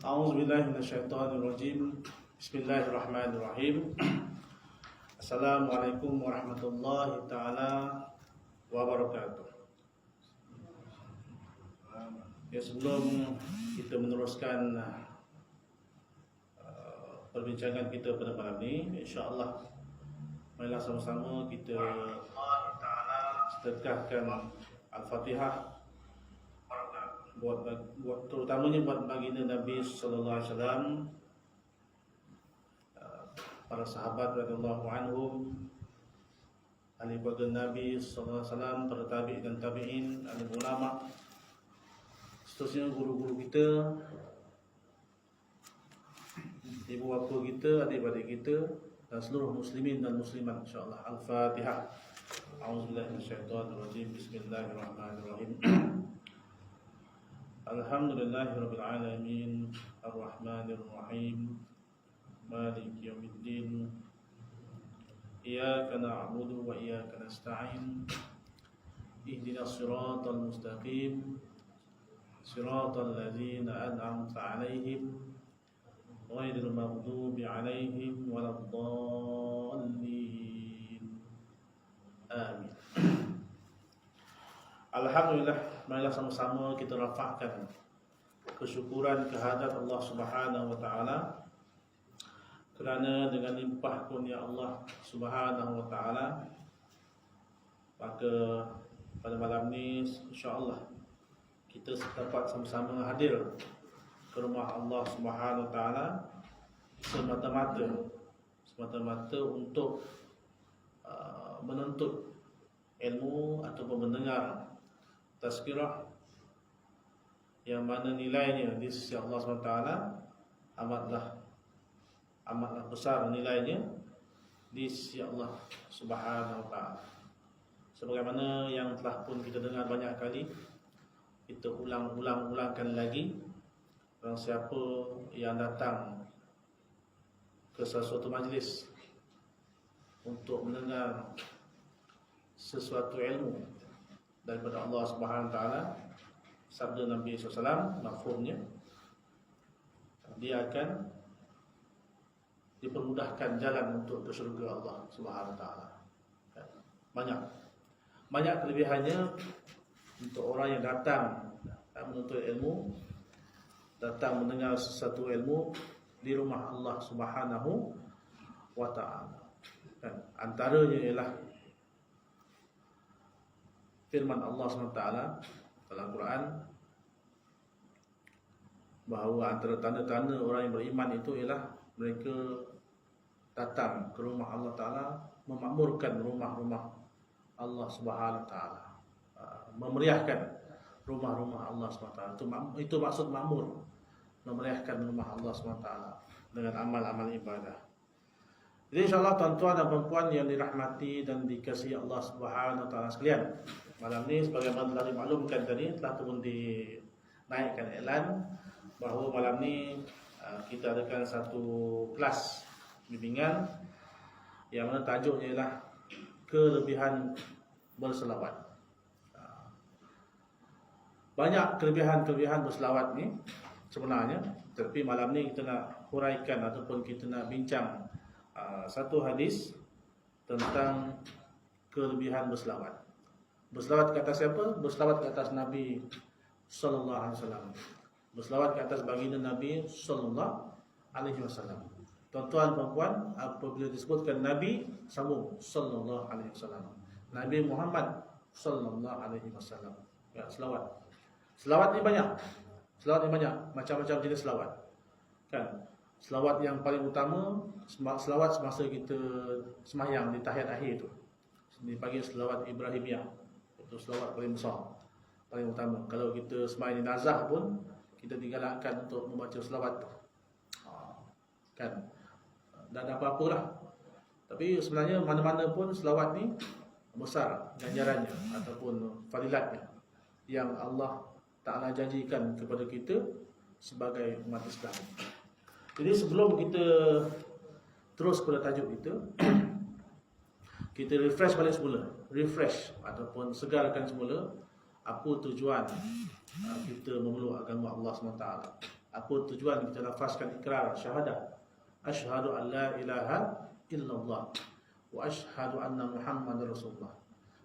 A'udzubillahi minasyaitonirrajim. Bismillahirrahmanirrahim. Assalamualaikum warahmatullahi taala wabarakatuh. Ya, sebelum kita meneruskan perbincangan kita pada malam ini, insya-Allah marilah sama-sama kita sedekahkan Al-Fatihah buat terutamanya buat baginda Nabi sallallahu alaihi wasallam, para sahabat radhiyallahu anhum, ahli keluarga Nabi sallallahu alaihi wasallam, para tabi'in dan tabi'in, ahli ulama, seterusnya guru-guru kita, ibu bapa kita, adik-adik kita, dan seluruh muslimin dan muslimat, insyaallah. Al-Fatihah. A'udzubillahi minasyaitonirrajim. Bismillahirrahmanirrahim. Alhamdulillahirabbil alamin, arrahmanir rahim, maliki yaumiddin. Iyyaka na'budu wa iyyaka nasta'in. Ihdinas siratal mustaqim, siratal ladzina an'amta 'alaihim ghairil maghdubi 'alaihim waladdallin. Amin. Alhamdulillah, marilah sama-sama kita rafa'kan kesyukuran kehadrat Allah Subhanahu wa taala, kerana dengan limpah kurnia Allah Subhanahu wa taala, maka pada malam ni insya-Allah kita dapat sama-sama hadir ke rumah Allah Subhanahu wa taala semata-mata untuk menuntut ilmu ataupun mendengar tazkirah yang mana nilainya di sisi Allah SWT amatlah besar nilainya di sisi Allah Subhanahu wa taala. Sebagaimana yang telah pun kita dengar banyak kali, kita ulangkan lagi, barang siapa yang datang ke sesuatu majlis untuk mendengar sesuatu ilmu daripada Allah Subhanahu wa taala, sabda Nabi SAW, mafhumnya dia akan dipermudahkan jalan untuk ke syurga Allah Subhanahu wa taala. Banyak kelebihannya untuk orang yang datang menuntut ilmu, datang mendengar sesuatu ilmu di rumah Allah Subhanahu wa taala. Antaranya ialah firman Allah SWT dalam Quran, bahawa antara tanda-tanda orang yang beriman itu ialah mereka datang ke rumah Allah Ta'ala, memakmurkan rumah-rumah Allah Subhanahu Wa Ta'ala, memeriahkan rumah-rumah Allah SWT. Itu maksud makmur, memeriahkan rumah Allah SWT dengan amal-amal ibadah. Jadi insyaAllah tuan-tuan dan perempuan yang dirahmati dan dikasihi Allah Subhanahu Wa Ta'ala sekalian, malam ni sebagaimana telah dimaklumkan tadi, telah turun dinaikkan iklan bahawa malam ni kita adakan satu kelas bimbingan yang mana tajuknya ialah kelebihan berselawat. Banyak kelebihan berselawat ni sebenarnya, tapi malam ni kita nak huraikan ataupun kita nak bincang satu hadis tentang kelebihan berselawat. Berselawat ke atas siapa? Berselawat ke atas Nabi sallallahu alaihi wasallam. Berselawat ke atas baginda Nabi sallallahu alaihi wasallam. Tuan-tuan perempuan, apabila disebutkan Nabi, sambung sallallahu alaihi wasallam. Nabi Muhammad sallallahu alaihi wasallam. Ya, selawat. Selawat ni banyak. Macam-macam jenis selawat. Kan? Selawat yang paling utama, selawat semasa kita sembahyang di tahiyat akhir tu, dipanggil selawat Ibrahimiyah. Itu selawat paling besar, paling utama. Kalau kita sembahyang di nazah pun, kita digalakkan untuk membaca selawat tu, kan? Dan apa-apalah. Tapi sebenarnya mana-mana pun selawat ni besar ganjarannya ataupun fadilatnya yang Allah Ta'ala janjikan kepada kita sebagai umat Islam. Jadi sebelum kita terus pada tajuk kita, kita refresh balik semula, ataupun segarkan semula apa tujuan kita memeluk agama Allah SWT. Apa tujuan kita lafazkan ikrar syahadah? Asyhadu an la ilaha illallah wa asyhadu anna Muhammadar Rasulullah.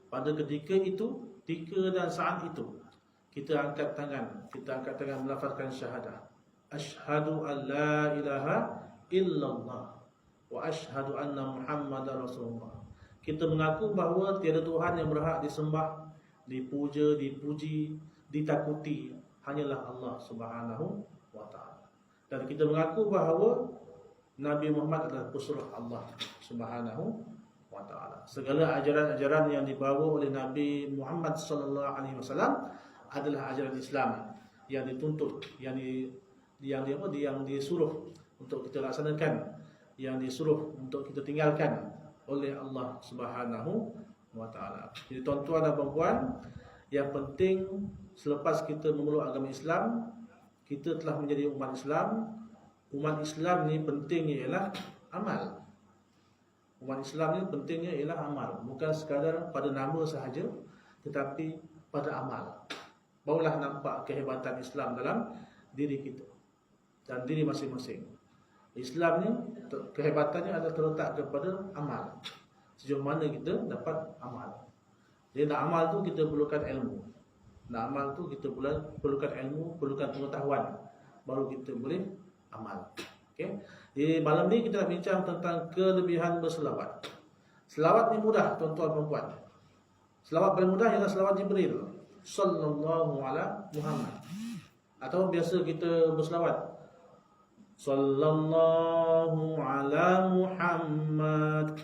Pada ketika itu, ketika dan saat itu, kita angkat tangan melafazkan syahadah. Asyhadu an la ilaha illallah wa asyhadu anna Muhammadar Rasulullah. Kita mengaku bahawa tiada Tuhan yang berhak disembah, dipuja, dipuji, ditakuti, hanyalah Allah Subhanahu wa taala. Dan kita mengaku bahawa Nabi Muhammad adalah pesuruh Allah Subhanahu wa taala. Segala ajaran-ajaran yang dibawa oleh Nabi Muhammad sallallahu alaihi wasallam adalah ajaran Islam yang dituntut, yang disuruh untuk kita laksanakan, yang disuruh untuk kita tinggalkan oleh Allah Subhanahu wa taala. Jadi tuan-tuan dan puan-puan, yang penting selepas kita memeluk agama Islam, kita telah menjadi umat Islam. Umat Islam ni pentingnya ialah amal. Umat Islam ni pentingnya ialah amal, bukan sekadar pada nama sahaja, tetapi pada amal. Barulah nampak kehebatan Islam dalam diri kita dan diri masing-masing. Islam ni kehebatannya adalah terletak kepada amal. Sejauh mana kita dapat amal. Jadi nak amal tu kita perlukan ilmu. Nak amal tu kita perlukan ilmu, perlukan pengetahuan, baru kita boleh amal. Okey. Jadi malam ni kita nak bincang tentang kelebihan berselawat. Selawat ni mudah tuan-tuan dan puan. Selawat paling mudah ialah selawat Jibril sallallahu ala Muhammad. Atau biasa kita berselawat sallallahu ala Muhammad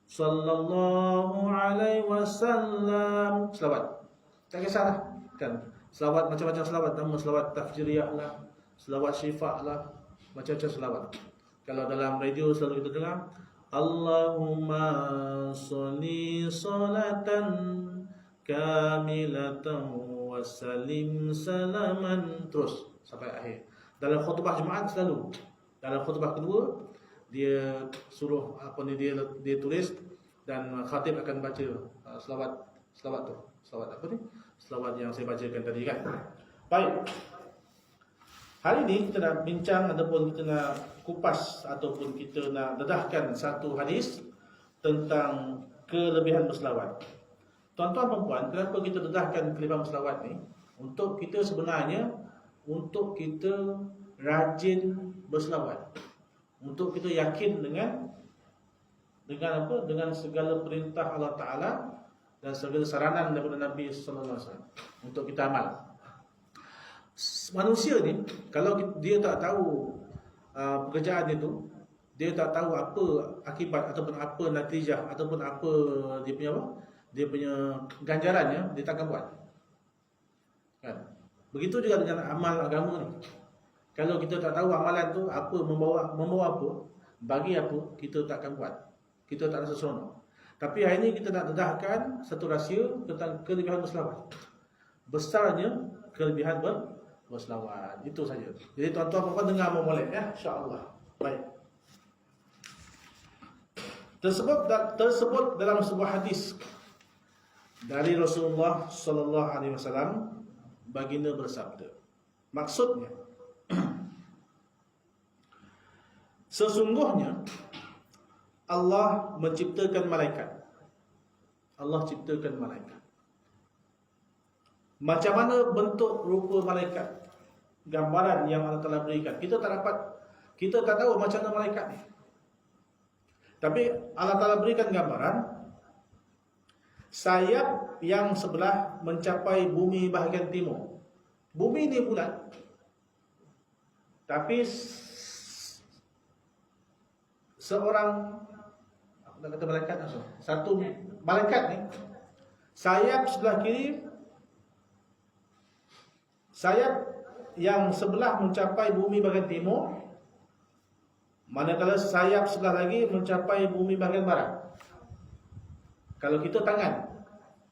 sallallahu alaihi wasallam. Selawat. Tak kisahlah kan. Selawat macam-macam selawat, nama selawat tafjiriyah lah, selawat syifa lah, macam-macam selawat. Kalau dalam radio selalu kita dengar Allahumma sholli sholatan kamilatan wa salim salaman, terus sampai akhir. Dalam khutbah Jumaat selalu, dalam khutbah kedua dia suruh dia tulis dan khatib akan baca selawat tu. Selawat apa ni? Selawat yang saya bacakan tadi kan. Baik. Hari ini kita nak bincang ataupun kita nak kupas ataupun kita nak dedahkan satu hadis tentang kelebihan berselawat. Tuan-tuan dan puan, kenapa kita dedahkan kelebihan berselawat ni? Untuk kita sebenarnya, untuk kita rajin berselawat. Untuk kita yakin dengan apa? Dengan segala perintah Allah Taala dan segala saranan daripada Nabi sallallahu alaihi wasallam untuk kita amal. Manusia ni kalau dia tak tahu pekerjaan itu, dia tak tahu apa akibat ataupun apa natijah ataupun apa dia punya ganjarannya, dia takkan buat. Kan? Begitu juga dengan amal agama ni. Kalau kita tak tahu amalan tu apa membawa apa, bagi apa, kita takkan buat. Kita tak rasa seronok. Tapi hari ini kita nak dedahkan satu rahsia tentang kelebihan berselawat. Besarnya kelebihan berselawat. Itu saja. Jadi tuan-tuan puan dengar molek ya, insya-Allah. Baik. Tersebut dalam sebuah hadis dari Rasulullah sallallahu alaihi wasallam, baginda bersabda. Maksudnya sesungguhnya Allah menciptakan malaikat. Allah ciptakan malaikat. Macam mana bentuk rupa malaikat? Gambaran yang Allah Taala berikan. Kita tak tahu macam mana malaikat ni. Tapi Allah Taala berikan gambaran sayap yang sebelah mencapai bumi bahagian timur. Bumi ni bulat. Tapi seorang nak kata malaikat langsung. Satu malaikat ni sayap sebelah kiri, sayap yang sebelah mencapai bumi bahagian timur, manakala sayap sebelah lagi mencapai bumi bahagian barat. Kalau kita tangan,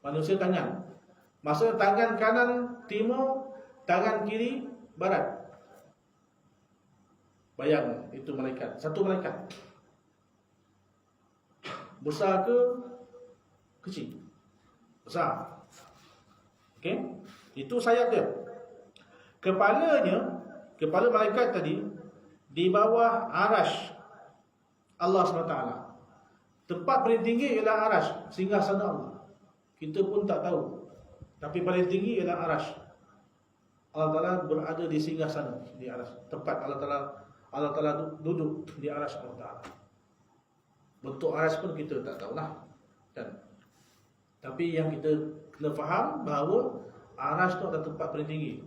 manusia tangan, maksudnya tangan kanan timur, tangan kiri barat. Bayang itu malaikat, satu malaikat. Besar ke kecil? Besar. Okey, itu sayap dia. Kepalanya kepala malaikat tadi di bawah arash Allah SWT. Tempat paling tinggi ialah arash, singgasana Allah. Kita pun tak tahu, tapi paling tinggi ialah arash. Allah Ta'ala berada di singgasana, di arash, tempat Allah Ta'ala duduk di arash Allah Ta'ala. Bentuk arash pun kita tak tahulah, kan? Tapi yang kita kena faham bahawa arash tu adalah tempat paling tinggi.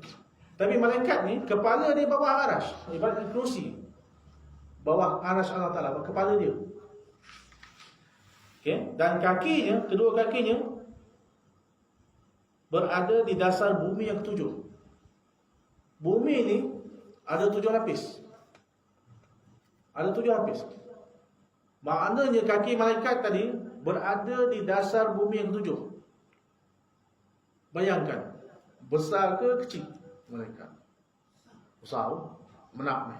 Tapi malaikat ni kepala dia bawah arash, ibarat kerusi bawah arash Allah Ta'ala, kepala dia. Okay? Dan kakinya, kedua kakinya berada di dasar bumi yang ketujuh. Bumi ni ada 7 lapis. Ada 7 lapis. Maknanya kaki malaikat tadi berada di dasar bumi yang ketujuh. Bayangkan, besar ke kecil malaikat? Besar, menak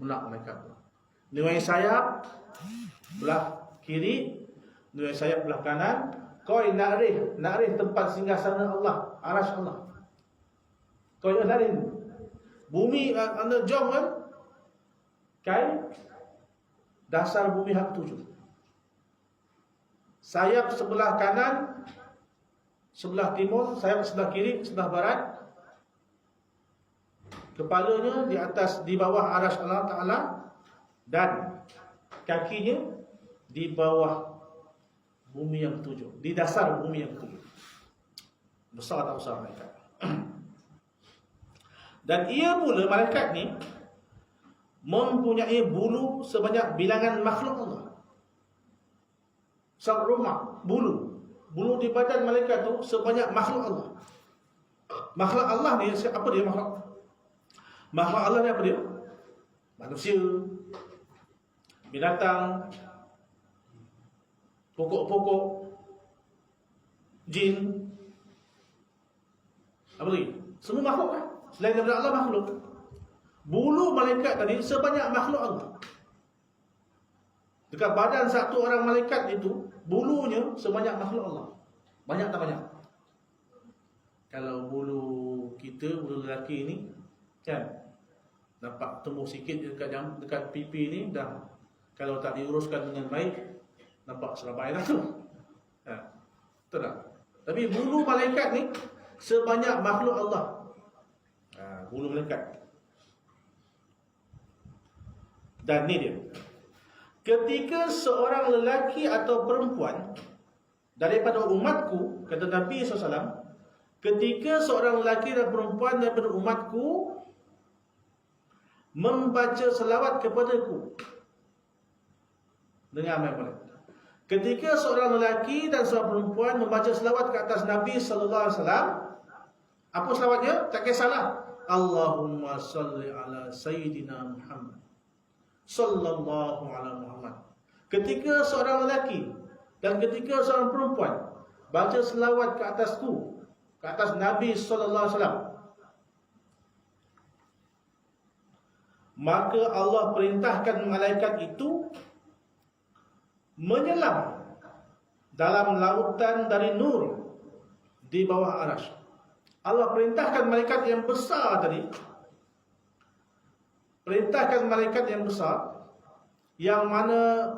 malaikat. Nilai sayap belah kiri, nilai sayap belah kanan. Koi nakrih tempat singgasana Allah, arash Allah. Koi nakrih bumi anda jom kan? Kai dasar bumi hak tujuh. Sayap sebelah kanan, sebelah timur, sayap sebelah kiri, sebelah barat. Kepalanya di atas, di bawah arash Allah Ta'ala, dan kakinya di bawah bumi yang ketujuh, di dasar bumi yang ketujuh. Besar tak besar malaikat? Dan ia pula, malaikat ni mempunyai bulu sebanyak bilangan makhluk Allah. Sarumah, bulu di badan malaikat tu sebanyak makhluk Allah. Makhluk Allah ni apa dia? Makhluk Allah ni apa dia? Manusia, binatang, pokok-pokok, jin, apa lagi? Semua makhluk kan? Selain daripada Allah, makhluk. Bulu malaikat tadi sebanyak makhluk Allah. Dekat badan satu orang malaikat itu, bulunya sebanyak makhluk Allah. Banyak tak banyak? Kalau bulu kita, bulu lelaki ni, kan, nampak tumbuh sikit dekat pipi ni, dah, kalau tak diuruskan dengan baik, nampak serabai lah tu. Betul tak? Tapi bulu malaikat ni sebanyak makhluk Allah. Bulu malaikat. Dan ni dia, ketika seorang lelaki atau perempuan daripada umatku, kata Nabi SAW, ketika seorang lelaki dan perempuan daripada umatku membaca selawat kepadaku dengan amal. Ketika seorang lelaki dan seorang perempuan membaca selawat ke atas Nabi SAW, apa selawatnya? Tak kisahlah. Allahumma salli ala Sayyidina Muhammad, sallallahu ala Muhammad. Ketika seorang lelaki dan ketika seorang perempuan baca selawat ke atasku, ke atas Nabi sallallahu alaihi wasallam, maka Allah perintahkan malaikat itu menyelam dalam lautan dari nur di bawah arash. Allah perintahkan malaikat yang besar tadi, perintahkan malaikat yang besar, yang mana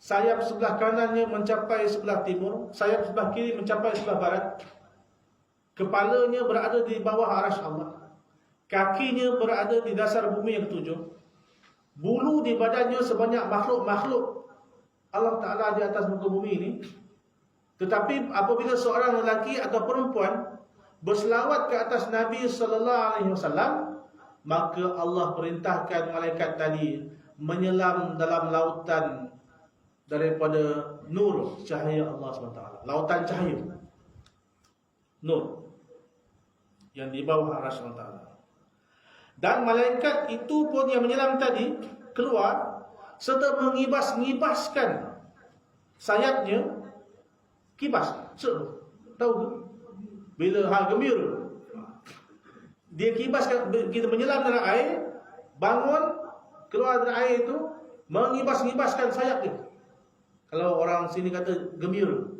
sayap sebelah kanannya mencapai sebelah timur, sayap sebelah kiri mencapai sebelah barat. Kepalanya berada di bawah arash Allah, kakinya berada di dasar bumi yang ketujuh, bulu di badannya sebanyak makhluk-makhluk Allah Ta'ala di atas muka bumi ini. Tetapi apabila seorang lelaki atau perempuan berselawat ke atas Nabi Sallallahu Alaihi Wasallam, maka Allah perintahkan malaikat tadi menyelam dalam lautan daripada nur cahaya Allah SWT. Lautan cahaya, nur yang di bawah arash Allah. Dan malaikat itu pun yang menyelam tadi keluar serta mengibas-ngibaskan sayapnya. Kibas, tahu ke? Bila gembira, dia kibaskan. Kita menyelam dalam air, bangun, keluar dari air itu, mengibas-ngibaskan sayapnya. Kalau orang sini kata gembira,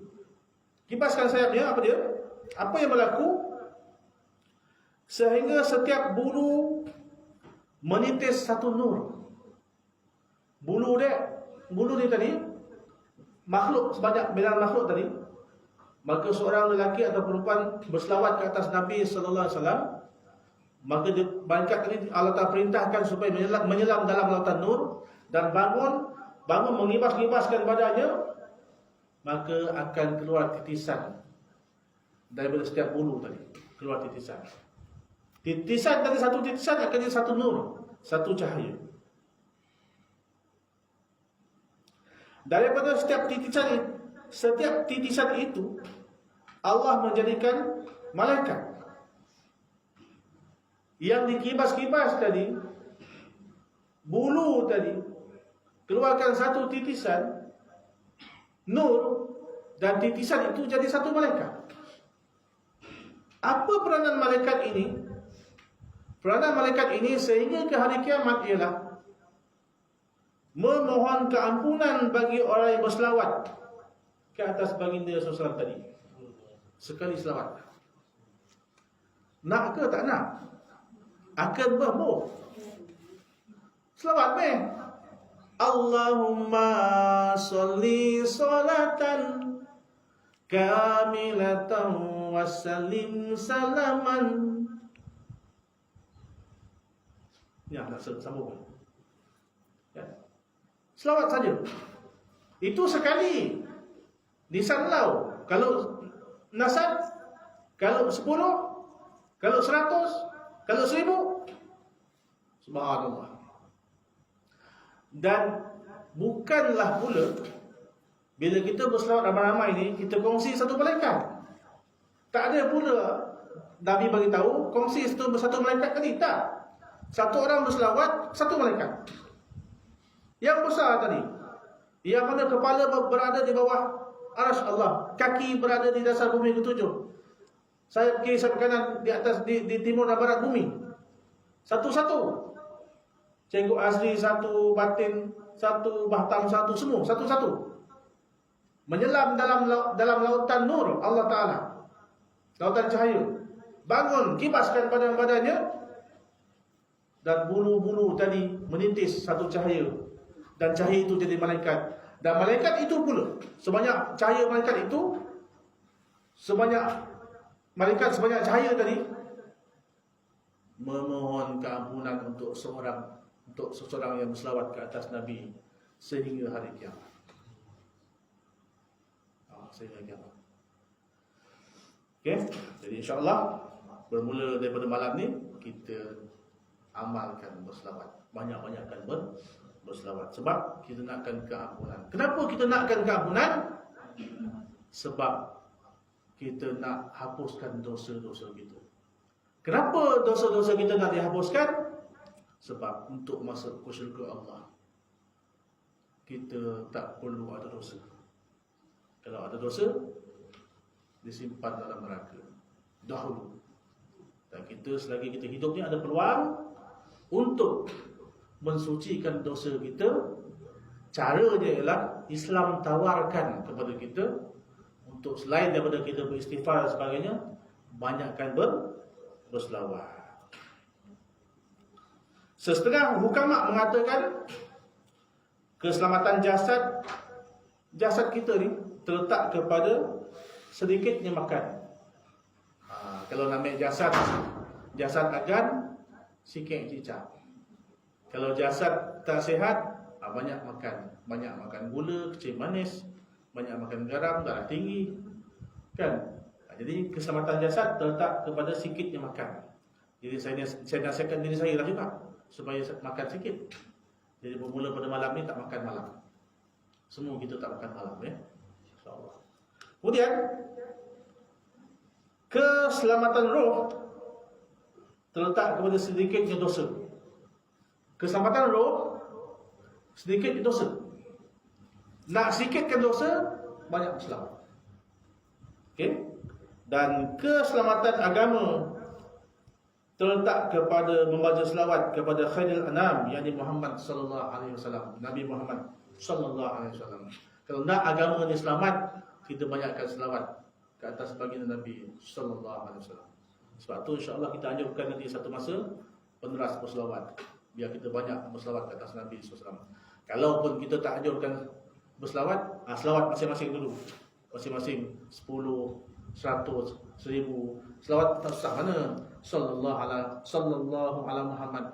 kibaskan sayapnya. Apa dia? Apa yang berlaku? sehingga setiap bulu menitis satu nur. Bulu ni tadi makhluk, sebanyak bilangan makhluk tadi, maka seorang lelaki atau perempuan berselawat ke atas Nabi sallallahu alaihi wasallam, maka malaikat tadi Allah Taala perintahkan supaya menyelam dalam lautan nur dan bangun mengibas-ngibaskan badannya, maka akan keluar titisan daripada setiap bulu tadi, keluar titisan. Titisan dari satu titisan akan jadi satu nur, satu cahaya. Daripada setiap titisan itu Allah menjadikan malaikat yang dikibas-kibas tadi, bulu tadi, keluarkan satu titisan nur, dan titisan itu jadi satu malaikat. Apa peranan malaikat ini? Peranan malaikat ini sehingga ke hari kiamat ialah memohon keampunan bagi orang yang berselawat ke atas baginda Rasulullah tadi. Sekali selawat. Nak ke tak nak? Akan berboh. Selawat meh. Allahumma sholli sholatan kamilatan wa sallim salaman. Ya, nak sambung. Ya. Selawat saja. Itu sekali. Lisan lau. Kalau nasab, kalau 10, kalau 100, kalau 1000. Subhanallah. Dan bukanlah pula bila kita berselawat ramai-ramai ni, kita kongsi satu malaikat. Tak ada pula Nabi bagi tahu kongsi satu malaikat tadi. Tak. Satu orang berselawat, satu malaikat. Yang besar tadi, yang mana kepala berada di bawah arsy Allah, kaki berada di dasar bumi ketujuh, sayap kiri sayap kanan di atas di timur dan barat bumi. Satu-satu. Cengkok asli satu, batin satu, batam satu, semua satu-satu. Menyelam dalam lautan nur Allah Taala, lautan cahaya. Bangun, kibaskan badan-badannya, dan bulu-bulu tadi menitis satu cahaya, dan cahaya itu jadi malaikat. Dan malaikat itu pula, sebanyak cahaya malaikat itu, sebanyak cahaya tadi, memohon keampunan untuk seseorang yang berselawat ke atas Nabi sehingga hari kiamat. Sehingga kiamat. Okey, jadi insya-Allah bermula daripada malam ni kita amalkan berselawat. Banyak-banyakkan berselawat. Sebab kita nakkan keampunan. Kenapa kita nakkan keampunan? Sebab kita nak hapuskan dosa-dosa kita. Kenapa dosa-dosa kita nak dihapuskan? Sebab untuk masuk ke syurga Allah, kita tak perlu ada dosa. Kalau ada dosa, disimpan dalam neraka dahulu. Dan kita selagi kita hidup ni ada peluang untuk mensucikan dosa kita. Caranya ialah Islam tawarkan kepada kita untuk selain daripada kita beristighfar dan sebagainya, banyakkan berselawat. Setengah hukama mengatakan keselamatan jasad kita ni terletak kepada sedikitnya makan. Kalau nak ambil jasad agan, sikit cicak. Kalau jasad tak sihat, banyak makan gula, kecil manis, banyak makan garam, darah tinggi, kan? Jadi keselamatan jasad terletak kepada sikitnya makan. Jadi saya nasihatkan diri saya lah juga supaya makan sikit. Jadi bermula pada malam ni tak makan malam. Semua kita tak makan malam, ya, insya-Allah. Kemudian keselamatan roh terletak kepada sedikitnya dosa. Keselamatan roh sedikitnya dosa. Nak sikitkan dosa, banyak selamat. Okey? Dan keselamatan agama terletak kepada membaca selawat kepada khairul anam, yakni Muhammad sallallahu alaihi wasallam, Nabi Muhammad sallallahu alaihi wasallam. Kalau nak agama ini selamat, kita banyakkan selawat ke atas baginda Nabi sallallahu alaihi wasallam. Sebab tu insya-Allah kita anjurkan nanti satu masa peneras berselawat. Biar kita banyak berselawat ke atas Nabi SAW. Kalaupun kita tak anjurkan berselawat, selawat masing-masing dulu. Masing-masing 10, 100, 1000. Selawat tak susah mana? Sallallahu ala Muhammad.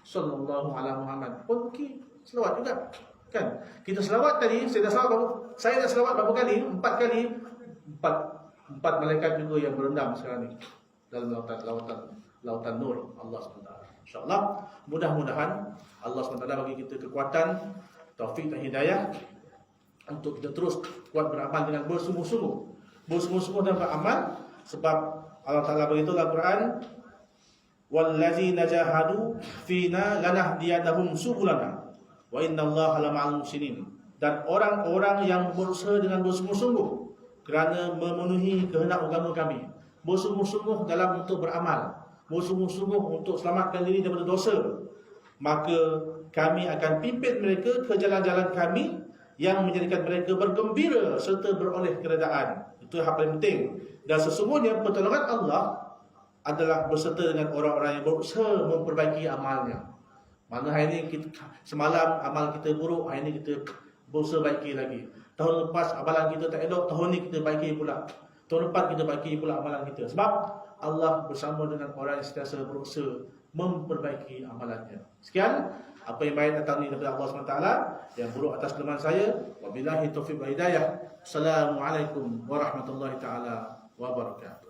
Sallallahu ala Muhammad. Pun selawat juga. Kan? Kita selawat tadi, saya dah selawat berapa kali? 4 kali. 4 malaikat juga yang berendam sekarang ni dalam lautan nur Allah SWT. InsyaAllah, mudah-mudahan Allah SWT bagi kita kekuatan, taufik dan hidayah untuk kita terus kuat beramal dengan bersungguh-sungguh. Bersungguh-sungguh dalam beramal, sebab Allah Ta'ala beritahu dalam Quran, wallazina jahadu fina lanahdiyannahum subulana wa innallaha lama'al muhsinin. Dan orang-orang yang berusaha dengan bersungguh-sungguh kerana memenuhi kehendak agama kami, bersungguh-sungguh dalam untuk beramal, bersungguh-sungguh untuk selamatkan diri daripada dosa, maka kami akan pimpin mereka ke jalan-jalan kami yang menjadikan mereka bergembira serta beroleh keredaan. Itu yang paling penting. Dan sesungguhnya pertolongan Allah adalah berserta dengan orang-orang yang berusaha memperbaiki amalnya. Mana hari ini semalam amal kita buruk, hari ini kita berusaha baiki lagi. Tahun lepas amalan kita tak elok, tahun ni kita baiki pula. Tahun depan kita baiki pula amalan kita. Sebab Allah bersama dengan orang yang sentiasa berusaha memperbaiki amalannya. Sekian apa yang baik datang ni daripada Allah SWT, yang buruk atas kelemahan saya. Wabillahi taufiq wa hidayah. Assalamualaikum warahmatullahi taala wabarakatuh.